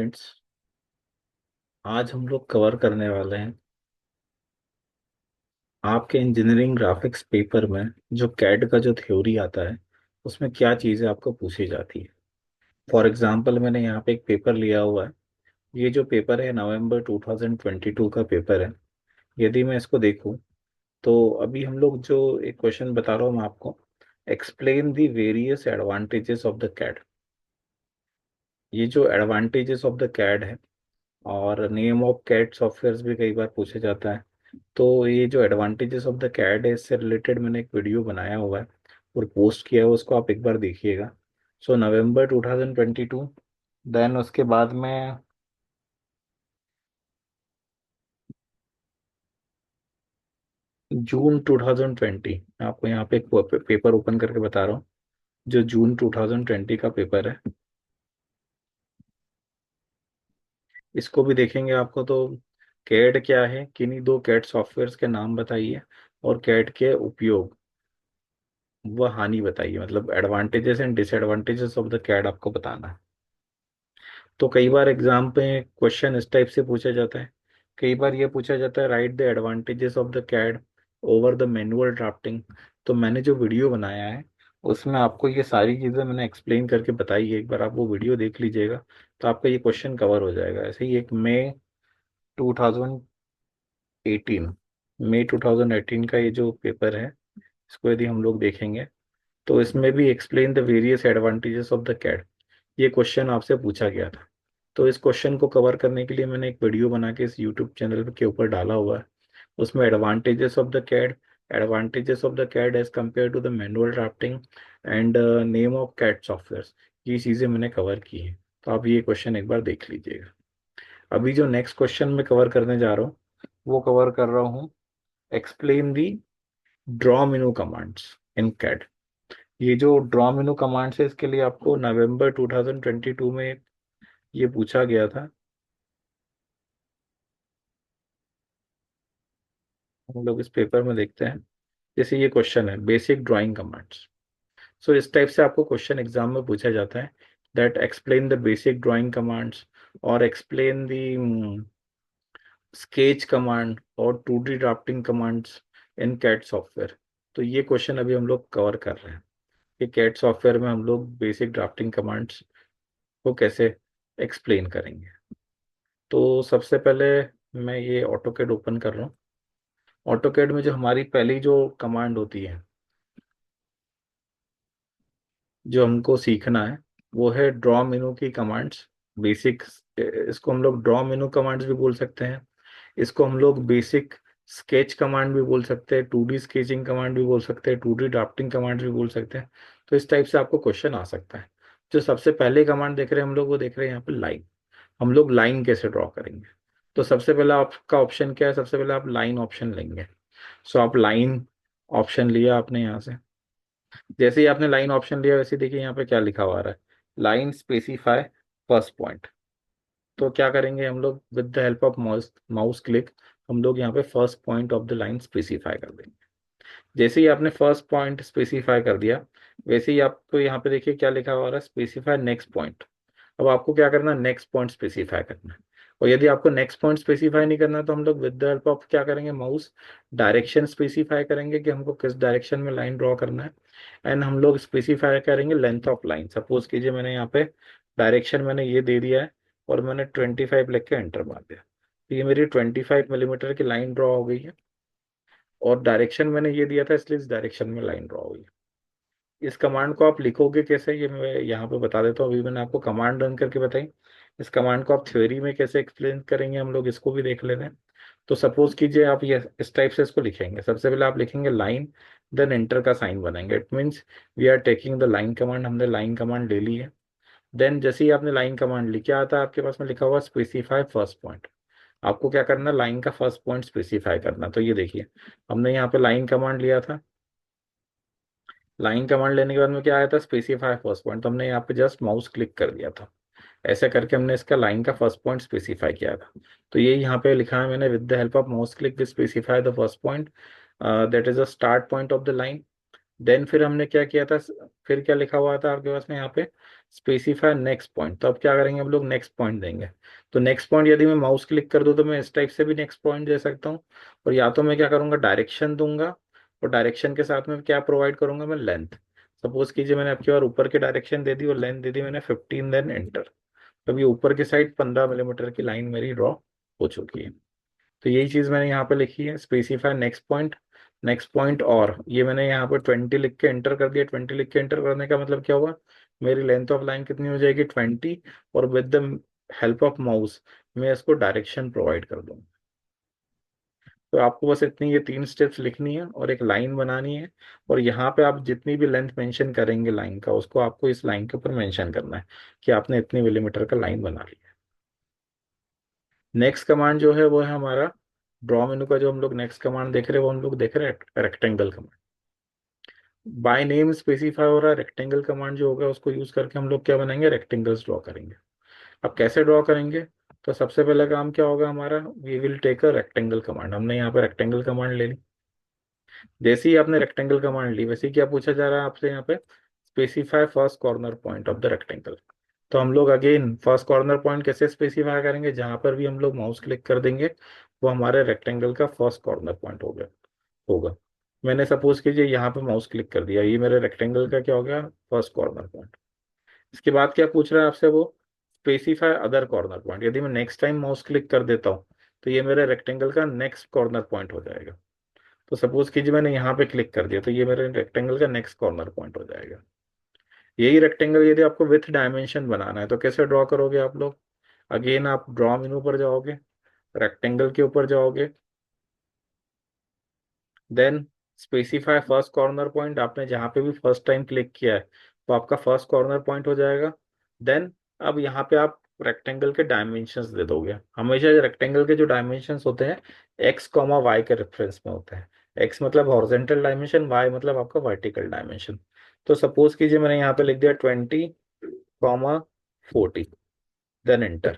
Friends, आज हम लोग कवर करने वाले हैं आपके इंजीनियरिंग ग्राफिक्स पेपर में जो कैड का जो थ्योरी आता है उसमें क्या चीज़ें आपको पूछी जाती है। फॉर एग्जांपल मैंने यहाँ पे एक पेपर लिया हुआ है। ये जो पेपर है नवंबर 2022 का पेपर है। यदि मैं इसको देखूँ तो अभी हम लोग जो एक क्वेश्चन बता रहा हूँ मैं आपको, explain the various advantages of the CAD. ये जो एडवांटेजेस ऑफ द कैड है और नेम ऑफ कैड सॉफ्टवेयर भी कई बार पूछा जाता है। तो ये जो एडवांटेजेस ऑफ द कैड है इससे रिलेटेड मैंने एक वीडियो बनाया हुआ है और पोस्ट किया है, उसको आप एक बार देखिएगा। सो नवंबर 2022, देन उसके बाद में जून 2020, मैं आपको यहाँ पे एक पेपर ओपन करके बता रहा हूँ जो जून 2020 का पेपर है। इसको भी देखेंगे आपको तो कैड क्या है, किन्हीं दो कैड सॉफ्टवेयर्स के नाम बताइए और कैड के उपयोग व हानि बताइए, मतलब advantages and disadvantages of the CAD आपको बताना है। तो कई बार एग्जाम पे क्वेश्चन इस टाइप से पूछा जाता है। कई बार ये पूछा जाता है write the advantages of the CAD over the manual drafting. तो मैंने जो वीडियो बनाया है उसमें आपको ये सारी चीज़ें मैंने एक्सप्लेन करके बताई है। एक बार आप वो वीडियो देख लीजिएगा तो आपका ये क्वेश्चन कवर हो जाएगा। ऐसे ही एक टू थाउजेंड एटीन मई 2018 का ये जो पेपर है, इसको यदि हम लोग देखेंगे तो इसमें भी explain the various advantages of the CAD, ये क्वेश्चन आपसे पूछा गया था। तो इस क्वेश्चन को कवर करने के लिए मैंने एक वीडियो बना के इस यूट्यूब चैनल के ऊपर डाला हुआ है। उसमें advantages of the CAD as compare to the manual drafting and name of CAD software, ये चीज़ें मैंने कवर की हैं। तो आप ये क्वेश्चन एक बार देख लीजिएगा। अभी जो नेक्स्ट क्वेश्चन मैं कवर करने जा रहा हूँ वो कवर कर रहा हूँ, explain the draw menu commands in CAD. ये जो ड्रॉ मेनू कमांड्स है इसके लिए आपको नवंबर 2022 में ये पूछा गया था। हम लोग इस पेपर में देखते हैं, जैसे ये क्वेश्चन है बेसिक ड्राइंग कमांड्स। सो इस टाइप से आपको क्वेश्चन एग्जाम में पूछा जाता है that explain the basic drawing commands और एक्सप्लेन द स्केच कमांड और 2D drafting commands in CAD software. तो ये क्वेश्चन अभी हम लोग कवर कर रहे हैं कि कैट सॉफ्टवेयर में हम लोग बेसिक ड्राफ्टिंग कमांड्स को कैसे एक्सप्लेन करेंगे। तो सबसे पहले मैं ये ऑटोकैड ओपन कर रहा हूँ। ऑटोकैड में जो हमारी पहली जो कमांड होती है जो हमको सीखना है वो है ड्रॉ मेनू की कमांड्स। बेसिक, इसको हम लोग ड्रॉ मेनू कमांड्स भी बोल सकते हैं। इसको हम लोग बेसिक स्केच कमांड भी बोल सकते हैं, 2D स्केचिंग कमांड भी बोल सकते हैं, 2D ड्राफ्टिंग कमांड भी बोल सकते हैं। तो इस टाइप से आपको क्वेश्चन आ सकता है। जो सबसे पहले कमांड देख रहे हैं हम लोग, वो देख रहे हैं यहाँ पे लाइन। हम लोग लाइन कैसे ड्रॉ करेंगे। तो सबसे पहला आपका ऑप्शन क्या है, सबसे पहले आप लाइन ऑप्शन लेंगे। सो आप लाइन ऑप्शन लिया आपने यहाँ से। जैसे ही आपने लाइन ऑप्शन लिया वैसे ही देखिए यहाँ पे क्या लिखा हुआ आ रहा है, लाइन स्पेसिफाई फर्स्ट पॉइंट। तो क्या करेंगे हम लोग, with the help of mouse mouse click हम लोग यहाँ पे first point of the line specify कर देंगे। जैसे ही आपने फर्स्ट पॉइंट स्पेसिफाई कर दिया वैसे ही आपको यहाँ पे देखिए क्या लिखा हुआ आ रहा है, स्पेसिफाई नेक्स्ट पॉइंट। अब आपको क्या करना है, नेक्स्ट पॉइंट स्पेसिफाई करना है। और यदि आपको नेक्स्ट पॉइंट स्पेसिफाई नहीं करना तो हम लोग विद द हेल्प ऑफ क्या करेंगे, माउस डायरेक्शन स्पेसिफाई करेंगे कि हमको किस डायरेक्शन में लाइन ड्रॉ करना है। एंड हम लोग स्पेसिफाई करेंगे लेंथ ऑफ लाइन। सपोज कीजिए मैंने यहाँ पे डायरेक्शन मैंने ये दे दिया है और मैंने 25 लिख के एंटर मार दिया, तो ये मेरी 25 मिलीमीटर की लाइन ड्रॉ हो गई है। और डायरेक्शन मैंने ये दिया था इसलिए इस डायरेक्शन में लाइन ड्रॉ हुई है। इस कमांड को आप लिखोगे कैसे ये मैं यहाँ पे बता देता हूँ। अभी मैंने आपको कमांड रन करके बताई, इस कमांड को आप थ्योरी में कैसे एक्सप्लेन करेंगे हम लोग इसको भी देख लेते हैं। तो सपोज कीजिए आप ये इस टाइप से इसको लिखेंगे। सबसे पहले आप लिखेंगे लाइन, देन एंटर का साइन बनाएंगे। It means we are taking the line command, हमने लाइन कमांड ले ली है। देन जैसे ही आपने लाइन कमांड लिखा आता है आपके पास में लिखा हुआ स्पेसिफाई फर्स्ट पॉइंट। आपको क्या करना है, लाइन का फर्स्ट पॉइंट स्पेसिफाई करना। तो ये देखिए हमने यहाँ पे लाइन कमांड लिया था। लाइन कमांड लेने के बाद में क्या आया था, स्पेसिफाई फर्स्ट पॉइंट। तो हमने यहाँ पे जस्ट माउस क्लिक कर दिया था, ऐसा करके हमने इसका लाइन का फर्स्ट पॉइंट स्पेसिफाई किया था। तो ये यहाँ पे लिखा है मैंने, with the help of mouse click we specify the first point that is the start point of the line. Then फिर हमने क्या किया था, फिर क्या लिखा हुआ था आपके पास में यहाँ पे, स्पेसिफाई नेक्स्ट पॉइंट। तो अब क्या करेंगे हम लोग, नेक्स्ट पॉइंट देंगे। तो नेक्स्ट पॉइंट यदि मैं माउस क्लिक कर दूं तो मैं इस टाइप से भी नेक्स्ट पॉइंट दे सकता हूँ, और या तो मैं क्या करूंगा, डायरेक्शन दूंगा, और डायरेक्शन के साथ में क्या प्रोवाइड करूंगा मैं, लेंथ। सपोज कीजिए मैंने आपकी बार ऊपर की डायरेक्शन दे दी और लेंथ दे दी मैंने 15, देन एंटर। तब ये ऊपर की साइड 15 मिलीमीटर की लाइन मेरी ड्रॉ हो चुकी है। तो यही चीज मैंने यहाँ पे लिखी है, specify next point, next point. और ये मैंने यहाँ पे 20 लिख के एंटर कर दिया। 20 लिख के एंटर करने का मतलब क्या हुआ, मेरी लेंथ ऑफ लाइन कितनी हो जाएगी, 20। और with the help of mouse मैं इसको डायरेक्शन प्रोवाइड कर दूंगा। तो आपको बस इतनी ये 3 स्टेप्स लिखनी है और एक लाइन बनानी है, और यहाँ पे आप जितनी भी लेंथ मेंशन करेंगे लाइन का, उसको आपको इस लाइन के ऊपर मेंशन करना है कि आपने इतनी मिलीमीटर का लाइन बना लिया। नेक्स्ट कमांड जो है वो है हमारा ड्रॉ मेनू का। जो हम लोग नेक्स्ट कमांड देख रहे हैं वो हम लोग देख रहे हैं rectangle command. By name specify हो रहा है, रेक्टेंगल कमांड जो होगा उसको यूज करके हम लोग क्या बनाएंगे, रेक्टेंगल्स ड्रॉ करेंगे। अब कैसे ड्रॉ करेंगे, तो सबसे पहला काम क्या होगा हमारा, we will take a rectangle command. हमने यहाँ पे रेक्टेंगल कमांड ले ली। जैसे ही आपने रेक्टेंगल कमांड ली, वैसे ही क्या पूछा जा रहा है आपसे यहाँ पे, specify first corner point of the rectangle. तो हम लोग अगेन फर्स्ट कॉर्नर पॉइंट कैसे स्पेसिफाई करेंगे, जहां पर भी हम लोग माउस क्लिक कर देंगे वो हमारे रेक्टेंगल का फर्स्ट कॉर्नर पॉइंट होगा। मैंने सपोज कीजिए यहाँ पे माउस क्लिक कर दिया, ये मेरे रेक्टेंगल का क्या हो गया, फर्स्ट कॉर्नर पॉइंट। इसके बाद क्या पूछ रहा है आपसे वो, स्पेसिफाई अदर कॉर्नर पॉइंट। यदि मैं नेक्स्ट टाइम माउस क्लिक कर देता हूँ तो ये मेरे रेक्टेंगल का नेक्स्ट कॉर्नर पॉइंट हो जाएगा। तो सपोज कीजिए मैंने यहाँ पे क्लिक कर दिया तो ये मेरे रेक्टेंगल का नेक्स्ट कॉर्नर पॉइंट हो जाएगा। यही रेक्टेंगल यदि आपको विथ डायमेंशन बनाना है तो कैसे ड्रॉ करोगे आप लोग, अगेन आप ड्रॉ मेनू पर जाओगे, रेक्टेंगल के ऊपर जाओगे, then specify first corner point. आपने जहां पे भी फर्स्ट टाइम क्लिक किया है तो आपका फर्स्ट कॉर्नर पॉइंट हो जाएगा। देन अब यहाँ पे आप रेक्टेंगल के डायमेंशंस दे दोगे। हमेशा रेक्टेंगल के जो डायमेंशंस होते हैं एक्स कॉमा वाई के रेफरेंस में होते हैं। एक्स मतलब हॉरिजेंटल डायमेंशन, वाई मतलब आपका वर्टिकल डायमेंशन। तो सपोज कीजिए मैंने यहाँ पे लिख दिया 20, 40, देन एंटर।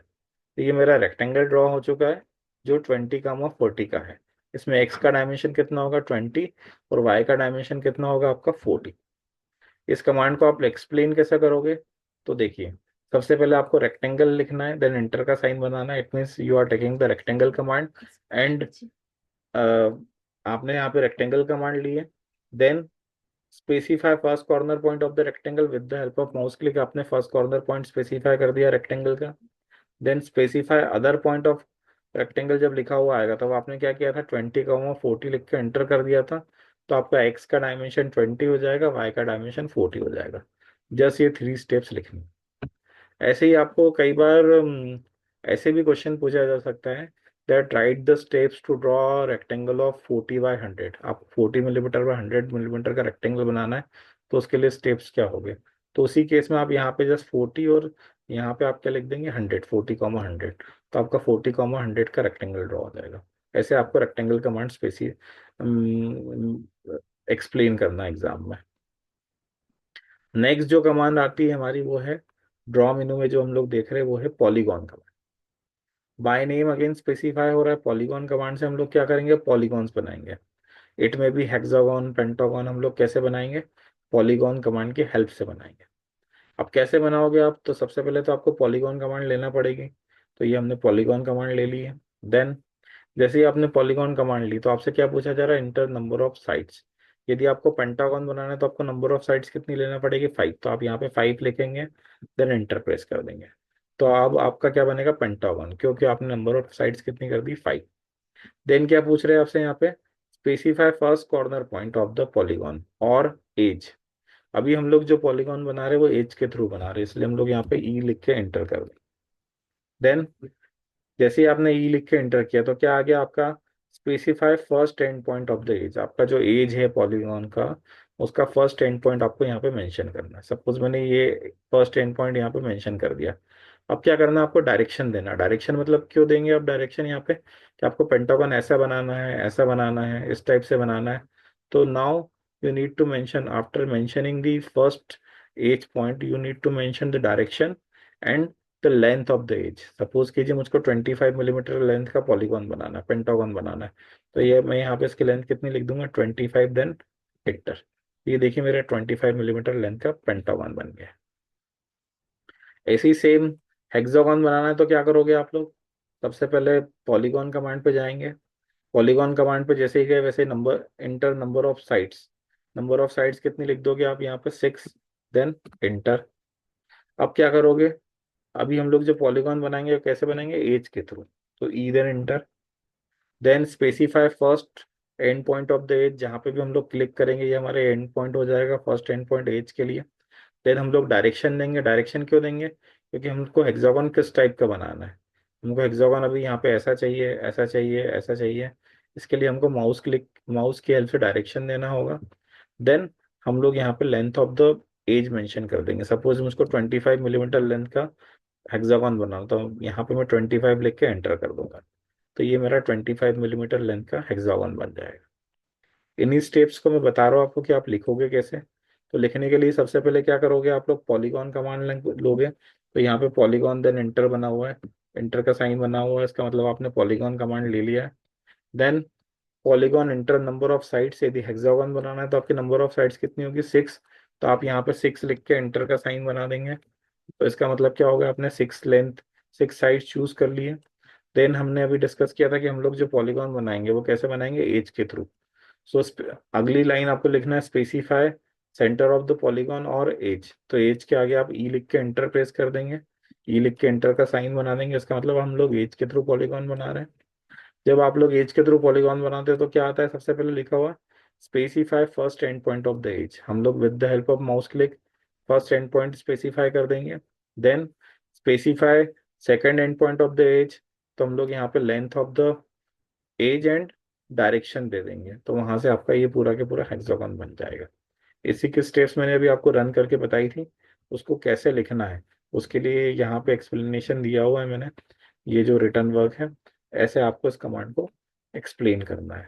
तो ये मेरा रेक्टेंगल ड्रॉ हो चुका है जो 20, 40 का है। इसमें एक्स का डायमेंशन कितना होगा, 20, और वाई का डायमेंशन कितना होगा आपका, 40। इस कमांड को आप एक्सप्लेन कैसे करोगे, तो देखिए सबसे पहले आपको रेक्टेंगल लिखना है, देन एंटर का साइन बनाना है। It means you are taking the rectangle command, and आपने यहाँ पे रेक्टेंगल कमांड ली है। Then specify first corner point of the rectangle, with the help of mouse click आपने फर्स्ट कॉर्नर पॉइंट स्पेसिफाई कर दिया रेक्टेंगल का। Then specify other point of rectangle, जब लिखा हुआ आएगा तब आपने क्या किया था, 20, 40 लिख के एंटर कर दिया था। तो आपका एक्स का डायमेंशन 20 हो जाएगा, वाई का डायमेंशन 40 हो जाएगा। जस्ट ये 3 स्टेप्स लिखनी। ऐसे ही आपको कई बार ऐसे भी क्वेश्चन पूछा जा सकता है, that write the steps to draw rectangle of 40 by 100। आप 40 मिलीमीटर बाय 100 मिलीमीटर का रेक्टेंगल बनाना है, तो उसके लिए स्टेप्स क्या हो गए। तो उसी केस में आप यहाँ पे जस्ट 40 और यहाँ पे आप क्या लिख देंगे, 100, 40, 100। तो आपका 40, 100 का रेक्टेंगल ड्रॉ हो जाएगा। ऐसे आपको रेक्टेंगल कमांड स्पेसी एक्सप्लेन करना एग्जाम में। नेक्स्ट जो कमांड आती है हमारी वो है ड्रॉ मेनू में जो हम लोग देख रहे हैं वो है polygon command. By name again specify हो रहा है, पॉलीगॉन कमांड से हम लोग क्या करेंगे, पॉलीगॉन्स बनाएंगे। इट में भी हेक्सागोन, पेंटागन हम लोग कैसे बनाएंगे, पॉलीगॉन कमांड की हेल्प से बनाएंगे। अब कैसे बनाओगे आप, तो सबसे पहले तो आपको पॉलीगॉन कमांड लेना पड़ेगी। तो ये हमने पॉलीगॉन कमांड ले ली है। देन जैसे ही आपने पॉलीगॉन कमांड ली तो आपसे क्या पूछा जा रहा है, इंटर नंबर ऑफ साइड्स। यदि आपको पेंटागन बनाना है तो आपको नंबर ऑफ साइड्स कितनी लेना पड़ेगी, 5। तो आप यहाँ पे 5 लिखेंगे, देन इंटर प्रेस कर देंगे। तो अब आपका क्या बनेगा, पेंटागन, क्योंकि आपने नंबर ऑफ साइड्स कितनी कर दी, 5। देन क्या पूछ रहे हैं आपसे यहाँ पे, specify first corner point of the polygon और एज। अभी हम लोग जो पॉलीगॉन बना रहे हैं वो एज के थ्रू बना रहे हैं, इसलिए हम लोग यहाँ पे ई लिख के एंटर कर दें। देन जैसे ही आपने ई लिख के एंटर किया तो क्या आ गया आपका, specify first end point of the edge. आपका जो एज है पॉलीगॉन का, उसका फर्स्ट एंड पॉइंट आपको यहाँ पे मेंशन करना है। सपोज मैंने ये फर्स्ट एंड पॉइंट यहाँ पे मेंशन कर दिया। अब क्या करना है, आपको डायरेक्शन देना। डायरेक्शन मतलब क्यों देंगे आप डायरेक्शन यहाँ पे, कि आपको पेंटागन ऐसा बनाना है, ऐसा बनाना है, इस टाइप से बनाना है। तो now you need to mention, after mentioning the first edge point, you need to mention the direction and the length of the edge. Suppose कीजिए मुझको 25 मिलीमीटर लेंथ का पॉलीगॉन बनाना है, पेंटागन बनाना है। तो ये मैं यहाँ पे इसकी लेंथ कितनी लिख दूंगा, 25, देन एंटर। ये देखिए मेरा 25 मिलीमीटर लेंथ का पेंटागन बन गया। ऐसे ही सेम हेक्सागन बनाना है तो क्या करोगे आप लोग, सबसे पहले पॉलीगॉन कमांड पे जाएंगे। पॉलीगॉन कमांड पे जैसे ही गए वैसे number inter number of sides, number of sides कितनी लिख दोगे आप यहाँ पे 6, देन इंटर। अब क्या करोगे, अभी हम लोग जो पॉलीगॉन बनाएंगे वो कैसे बनाएंगे, एज के थ्रू, तो E then enter. Then specify first end point of the edge, जहाँ पे भी हम लोग क्लिक करेंगे ये हमारे एंड पॉइंट हो जाएगा, फर्स्ट एंड पॉइंट एज के लिए। देन हम लोग डायरेक्शन देंगे। डायरेक्शन क्यों देंगे, क्योंकि हमको हेक्सागन किस टाइप का बनाना है। हमको हेक्सागन अभी यहाँ पे ऐसा चाहिए, ऐसा चाहिए, ऐसा चाहिए। इसके लिए हमको माउस की हेल्प से डायरेक्शन देना होगा। देन हम लोग यहाँ पे length of the edge mention कर देंगे। सपोज मुझको 25 मिलीमीटर लेंथ का हेक्सागन बनाना, तो यहाँ पे मैं 25 लिख के एंटर कर दूंगा, तो ये मेरा 25 मिलीमीटर लेंथ का हेक्सागन बन जाएगा। इन्हीं स्टेप्स को मैं बता रहा हूँ आपको कि आप लिखोगे कैसे। तो लिखने के लिए सबसे पहले क्या करोगे, आप लोग पॉलीगॉन कमांड लोगे, तो यहाँ पे पॉलीगॉन देन इंटर बना हुआ है, इंटर का साइन बना हुआ है, इसका मतलब आपने पॉलीगॉन कमांड ले लिया है। Then polygon enter number of sides, यदि हेक्सागन बनाना है तो आपकी नंबर ऑफ साइड्स कितनी होगी, 6, तो आप यहाँ पे 6 लिख के इंटर का साइन बना देंगे। तो इसका मतलब क्या होगा, आपने 6 साइड चूज कर लिए। देन हमने अभी डिस्कस किया था कि हम लोग जो पॉलीगॉन बनाएंगे वो कैसे बनाएंगे, एज के थ्रू। सो अगली लाइन आपको लिखना है specify centre of the polygon और एज, तो एज के आगे आप ई लिख के इंटर प्रेस कर देंगे, ई लिख के इंटर का साइन बना देंगे, इसका मतलब हम लोग एज के थ्रू पॉलीगॉन बना रहे हैं। जब आप लोग एज के थ्रू पॉलीगॉन बनाते हैं तो क्या आता है, सबसे पहले लिखा हुआ specify first end point of the edge, हम लोग with the help of mouse click first end point specify कर देंगे। Then specify second end point of the edge, तो हम लोग यहाँ पे length of the edge and direction दे देंगे, तो वहां से आपका ये पूरा के पूरा हेक्सागन बन जाएगा। इसी के स्टेप्स मैंने अभी आपको रन करके बताई थी, उसको कैसे लिखना है उसके लिए यहाँ पे एक्सप्लेनेशन दिया हुआ है मैंने, ये जो रिटर्न वर्क है, ऐसे आपको इस कमांड को एक्सप्लेन करना है।